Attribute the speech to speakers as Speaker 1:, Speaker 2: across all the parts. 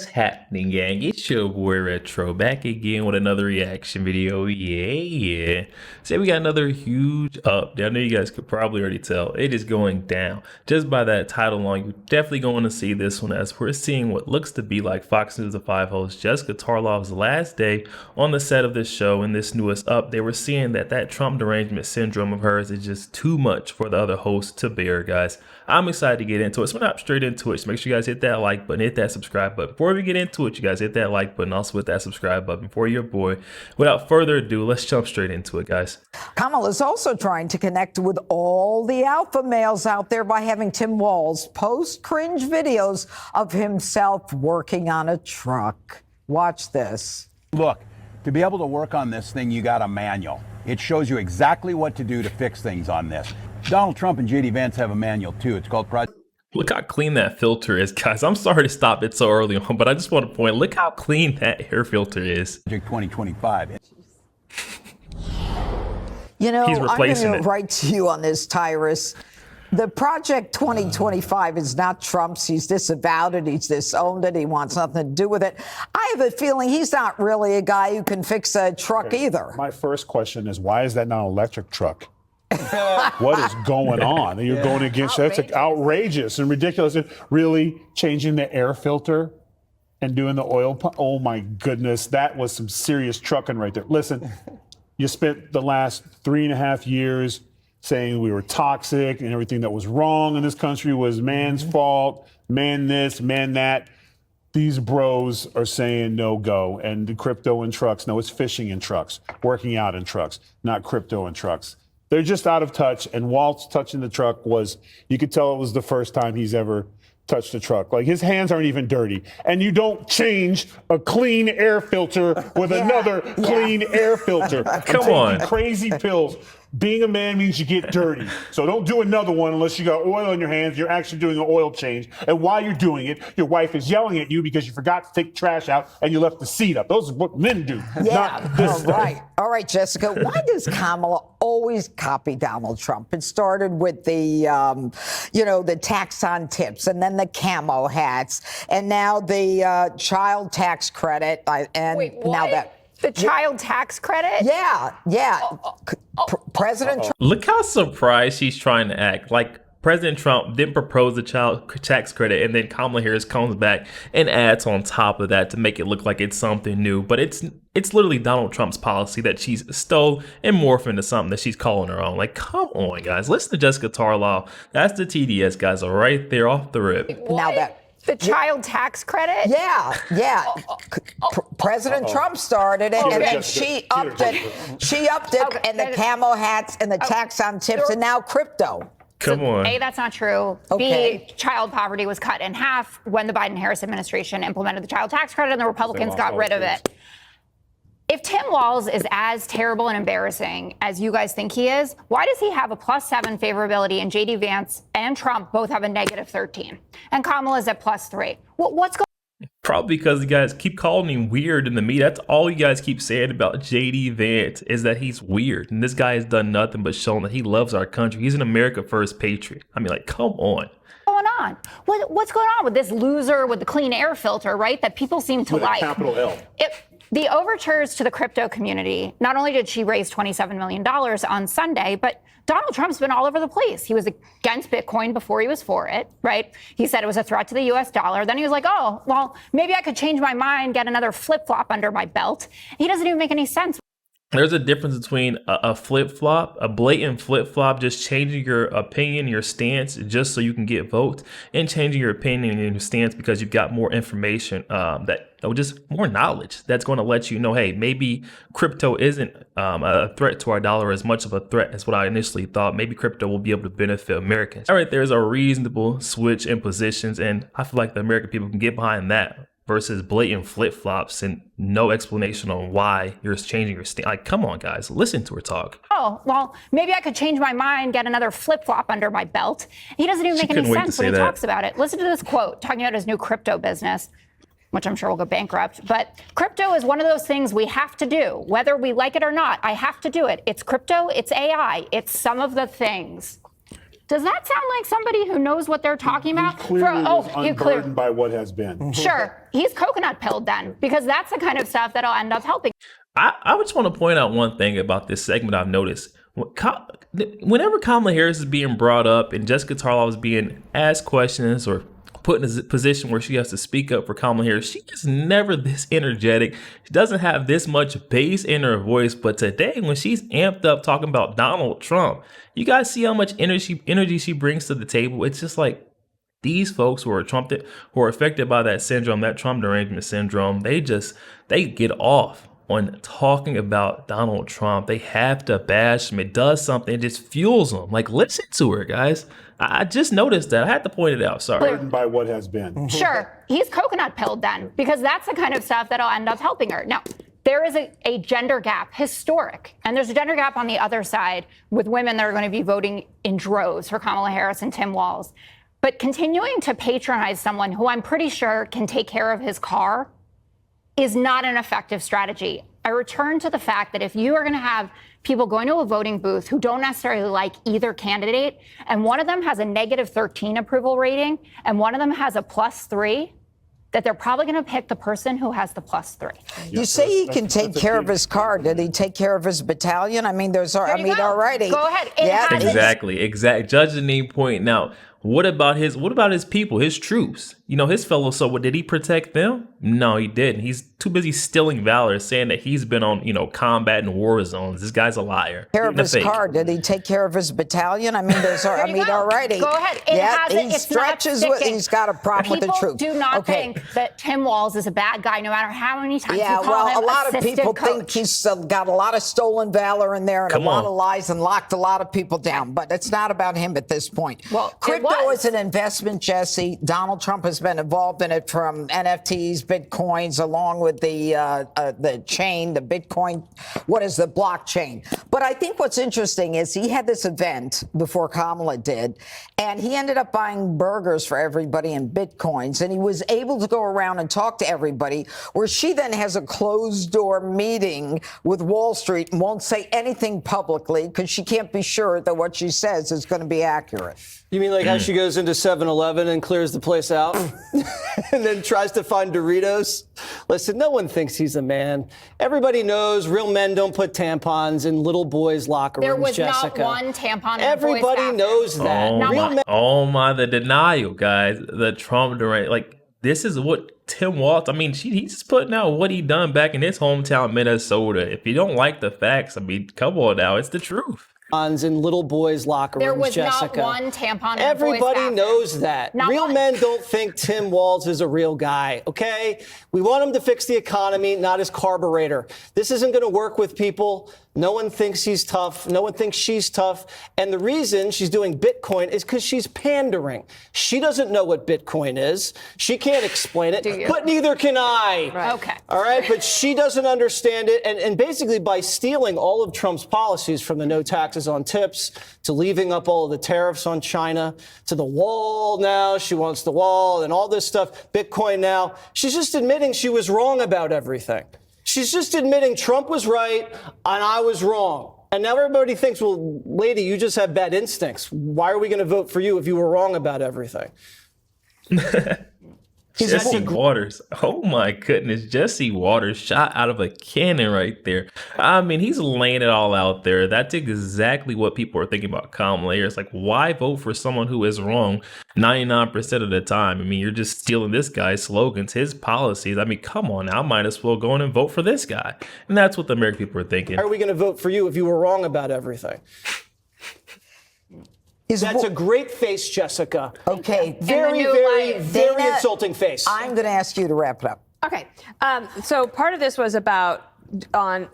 Speaker 1: What's happening, gang? It's your boy Retro back again with another reaction video. Yeah. Say we got another huge update. I know you guys could probably already tell it is going down. Just by that title alone, you're definitely going to see this one as we're seeing what looks to be like Fox News The 5 host Jessica Tarlov's last day on the set of this show. In this newest update, we're seeing that Trump derangement syndrome of hers is just too much for the other hosts to bear, guys. I'm excited to get into it. So we're not straight into it. So make sure you guys hit that like button, hit that subscribe button. Before we get into it, you guys hit that like button, also hit that subscribe button for your boy. Without further ado, let's jump straight into it, guys.
Speaker 2: Kamala is also trying to connect with all the alpha males out there by having Tim Walz post cringe videos of himself working on a truck. Watch this.
Speaker 3: Look, to be able to work on this thing, you got a manual. It shows you exactly what to do to fix things on this. Donald Trump and JD Vance have a manual too. It's called Project.
Speaker 1: Look how clean that filter is, guys. I'm sorry to stop it so early on, but I just want to point, look how clean that air filter is.
Speaker 3: Project 2025.
Speaker 2: You know,
Speaker 1: He's replacing
Speaker 2: I'm going to write to you on this, Tyrus. The Project 2025 is not Trump's. He's disavowed it. He's disowned it. He wants nothing to do with it. I have a feeling he's not really a guy who can fix a truck either.
Speaker 4: My first question is, why is that not an electric truck? What is going on? You're going against that's like outrageous and ridiculous. And really changing the air filter and doing the oil pump. Oh my goodness, that was some serious trucking right there. Listen, you spent the last 3.5 years saying we were toxic and everything that was wrong in this country was man's fault, man this, man that. These bros are saying no go, and the crypto in trucks. No, it's fishing in trucks, working out in trucks, not crypto in trucks. They're just out of touch, and Walz touching the truck was, you could tell it was the first time he's ever touched a truck. Like, his hands aren't even dirty. And you don't change a clean air filter with another clean air filter.
Speaker 1: Come on.
Speaker 4: Crazy pills. Being a man means you get dirty. So don't do another one unless you got oil in your hands. You're actually doing an oil change. And while you're doing it, your wife is yelling at you because you forgot to take trash out and you left the seat up. Those are what men do. Not this stuff.
Speaker 2: Right. All right, Jessica, why does Kamala always copy Donald Trump? It started with the, the tax on tips, and then the camo hats, and now the child tax credit.
Speaker 5: Wait, what? The child tax credit?
Speaker 2: Yeah. President Trump.
Speaker 1: Look how surprised she's trying to act. Like, President Trump didn't propose the child tax credit, and then Kamala Harris comes back and adds on top of that to make it look like it's something new. But it's literally Donald Trump's policy that she's stole and morphed into something that she's calling her own. Like, come on, guys. Listen to Jessica Tarlov. That's the TDS, guys, are right there off the rip.
Speaker 2: Now that.
Speaker 5: The child tax credit?
Speaker 2: Yeah. President Trump started it, and then she upped it, and the camo hats and the tax on tips, and now crypto.
Speaker 1: Come on.
Speaker 5: A, that's not true.
Speaker 2: Okay.
Speaker 5: B, child poverty was cut in half when the Biden-Harris administration implemented the child tax credit, and the Republicans got rid of it. If Tim Walz is as terrible and embarrassing as you guys think he is, why does he have a +7 favorability and JD Vance and Trump both have a -13? And Kamala's at +3. What's going on?
Speaker 1: Probably because you guys keep calling him weird in the media. That's all you guys keep saying about JD Vance is that he's weird. And this guy has done nothing but shown that he loves our country. He's an America First patriot. I mean, like, come on.
Speaker 5: What's going on with this loser with the clean air filter, right? That people seem to like.
Speaker 4: With a capital L.
Speaker 5: The overtures to the crypto community, not only did she raise $27 million on Sunday, but Donald Trump's been all over the place. He was against Bitcoin before he was for it, right? He said it was a threat to the US dollar. Then he was like, oh, well, maybe I could change my mind, get another flip-flop under my belt. He doesn't even make any sense.
Speaker 1: There's a difference between a flip-flop, a blatant flip-flop, just changing your opinion, your stance, just so you can get votes, and changing your opinion and your stance because you've got more information, just more knowledge that's going to let you know, hey, maybe crypto isn't a threat to our dollar as much of a threat as what I initially thought. Maybe crypto will be able to benefit Americans. All right, there's a reasonable switch in positions, and I feel like the American people can get behind that versus blatant flip-flops and no explanation on why you're changing your stance. Like, come on, guys, listen to her talk.
Speaker 5: Oh, well, maybe I could change my mind, get another flip-flop under my belt. He doesn't even make any sense when he talks about it. Listen to this quote, talking about his new crypto business, which I'm sure will go bankrupt. But crypto is one of those things we have to do, whether we like it or not. I have to do it. It's crypto, it's AI, it's some of the things. Does that sound like somebody who knows what they're talking about?
Speaker 4: He clearly was unburdened by what has been.
Speaker 5: Sure, he's coconut pilled then, because that's the kind of stuff that'll end up helping.
Speaker 1: I just want to point out one thing about this segment I've noticed. Whenever Kamala Harris is being brought up and Jessica Tarlov is being asked questions or put in a position where she has to speak up for Kamala Harris, she is never this energetic. She doesn't have this much bass in her voice. But today, when she's amped up talking about Donald Trump, you guys see how much energy she brings to the table. It's just like these folks who are affected by that syndrome, that Trump derangement syndrome, they get off on talking about Donald Trump. They have to bash him. It does something. It just fuels them. Like, listen to her, guys. I just noticed that. I had to point it out. Sorry.
Speaker 4: Burdened by what has been.
Speaker 5: Sure, he's coconut pilled then, because that's the kind of stuff that'll end up helping her. Now, there is a gender gap, historic, and there's a gender gap on the other side with women that are going to be voting in droves for Kamala Harris and Tim Walz. But continuing to patronize someone who I'm pretty sure can take care of his car is not an effective strategy. I return to the fact that if you are going to have people going to a voting booth who don't necessarily like either candidate, and one of them has a negative 13 approval rating, and one of them has a +3, that they're probably going to pick the person who has the +3.
Speaker 2: You say he can take care of his car. Did he take care of his battalion? I mean, already.
Speaker 5: Go ahead.
Speaker 1: Exactly. Judge Janine pointing out. What about his people, his troops? You know, his fellow soldiers, did he protect them? No, he didn't. He's too busy stealing valor, saying that he's been on, combat in war zones. This guy's a liar.
Speaker 2: Care of his car. Did he take care of his battalion? I mean, already.
Speaker 5: Go ahead.
Speaker 2: He's got a problem with the troops.
Speaker 5: People do not think that Tim Walz is a bad guy, no matter how many times you call him
Speaker 2: a lot of people
Speaker 5: coach.
Speaker 2: think he's got a lot of stolen valor in there and a lot of lies and locked a lot of people down. But it's not about him at this point.
Speaker 5: Well,
Speaker 2: crypto is an investment, Jesse. Donald Trump has been involved in it from NFTs, Bitcoins, along with the chain, the Bitcoin, the blockchain. But I think what's interesting is he had this event before Kamala did, and he ended up buying burgers for everybody in Bitcoins, and he was able to go around and talk to everybody, where she then has a closed-door meeting with Wall Street and won't say anything publicly because she can't be sure that what she says is going to be accurate.
Speaker 6: You mean like how she goes into 7-Eleven and clears the place out and then tries to find Doritos? Listen, no one thinks he's a man. Everybody knows real men don't put tampons in little boys' locker rooms,
Speaker 5: There was
Speaker 6: Jessica.
Speaker 5: not one tampon in
Speaker 6: Everybody knows that.
Speaker 1: The denial, guys. The Trump direct, like, this is what Tim Walz, he's just putting out what he done back in his hometown, Minnesota. If you don't like the facts, come on now, it's the truth.
Speaker 6: In little boys' locker rooms,
Speaker 5: There was
Speaker 6: Jessica.
Speaker 5: not one tampon in
Speaker 6: Everybody knows that. Real men don't think Tim Walz is a real guy, okay? We want him to fix the economy, not his carburetor. This isn't going to work with people. No one thinks he's tough. No one thinks she's tough. And the reason she's doing Bitcoin is because she's pandering. She doesn't know what Bitcoin is. She can't explain it, but neither can I.
Speaker 5: Right. Okay.
Speaker 6: All right, but she doesn't understand it. And basically by stealing all of Trump's policies, from the no taxes on tips to leaving up all of the tariffs on China to the wall now, she wants the wall and all this stuff, Bitcoin now, she's just admitting she was wrong about everything. She's just admitting Trump was right and I was wrong. And now everybody thinks, well, lady, you just have bad instincts. Why are we going to vote for you if you were wrong about everything?
Speaker 1: Jesse Waters. Oh my goodness. Jesse Waters shot out of a cannon right there. He's laying it all out there. That's exactly what people are thinking about Kamala Harris. Like, why vote for someone who is wrong 99% of the time? You're just stealing this guy's slogans, his policies. Come on now. I might as well go in and vote for this guy. And that's what the American people are thinking.
Speaker 6: Why are we going to vote for you if you were wrong about everything? That's a great face, Jessica.
Speaker 2: Okay.
Speaker 6: Very insulting face.
Speaker 2: I'm going to ask you to wrap it up.
Speaker 7: Okay. So part of this was about on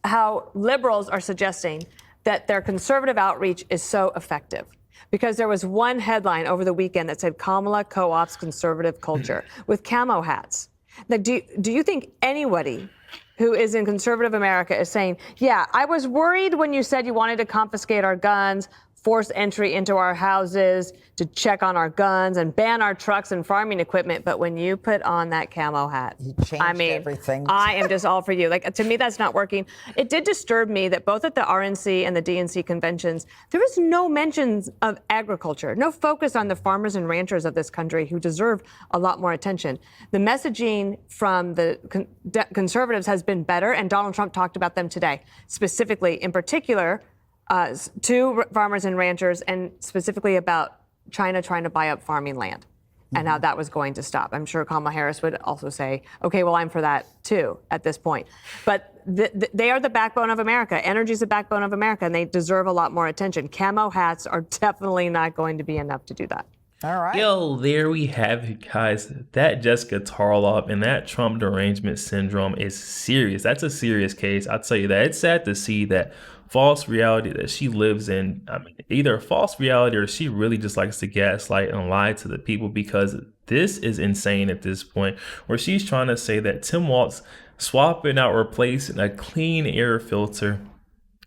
Speaker 7: how liberals are suggesting that their conservative outreach is so effective. Because there was one headline over the weekend that said Kamala co-ops conservative culture with camo hats. Now, do you think anybody who is in conservative America is saying, yeah, I was worried when you said you wanted to confiscate our guns, force entry into our houses, to check on our guns and ban our trucks and farming equipment. But when you put on that camo hat,
Speaker 2: changed everything.
Speaker 7: I am just all for you. Like, to me, that's not working. It did disturb me that both at the RNC and the DNC conventions, there was no mentions of agriculture, no focus on the farmers and ranchers of this country who deserve a lot more attention. The messaging from the conservatives has been better, and Donald Trump talked about them today, specifically, in particular, to farmers and ranchers, and specifically about China trying to buy up farming land and how that was going to stop. I'm sure Kamala Harris would also say, okay, well, I'm for that too at this point. But they are the backbone of America. Energy is the backbone of America, and they deserve a lot more attention. Camo hats are definitely not going to be enough to do that.
Speaker 2: All right.
Speaker 1: Yo, there we have it, guys. That Jessica Tarlov and that Trump derangement syndrome is serious. That's a serious case. I'll tell you that. It's sad to see that false reality that she lives in. I mean, either a false reality or she really just likes to gaslight and lie to the people, because this is insane at this point, where she's trying to say that Tim Walz swapping out, replacing a clean air filter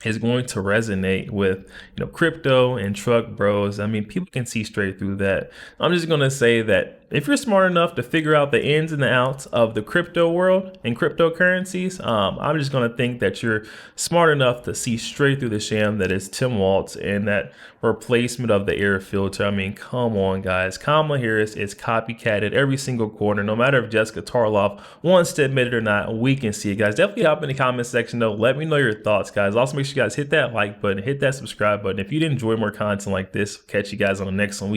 Speaker 1: is going to resonate with, crypto and truck bros. I mean, people can see straight through that. I'm just going to say that if you're smart enough to figure out the ins and the outs of the crypto world and cryptocurrencies, I'm just going to think that you're smart enough to see straight through the sham that is Tim Walz and that replacement of the air filter. I mean, come on, guys. Kamala Harris is copycatted every single corner. No matter if Jessica Tarlov wants to admit it or not, we can see it, guys. Definitely hop in the comment section, though. Let me know your thoughts, guys. Also, make sure you guys hit that like button, hit that subscribe button. If you did enjoy more content like this, catch you guys on the next one.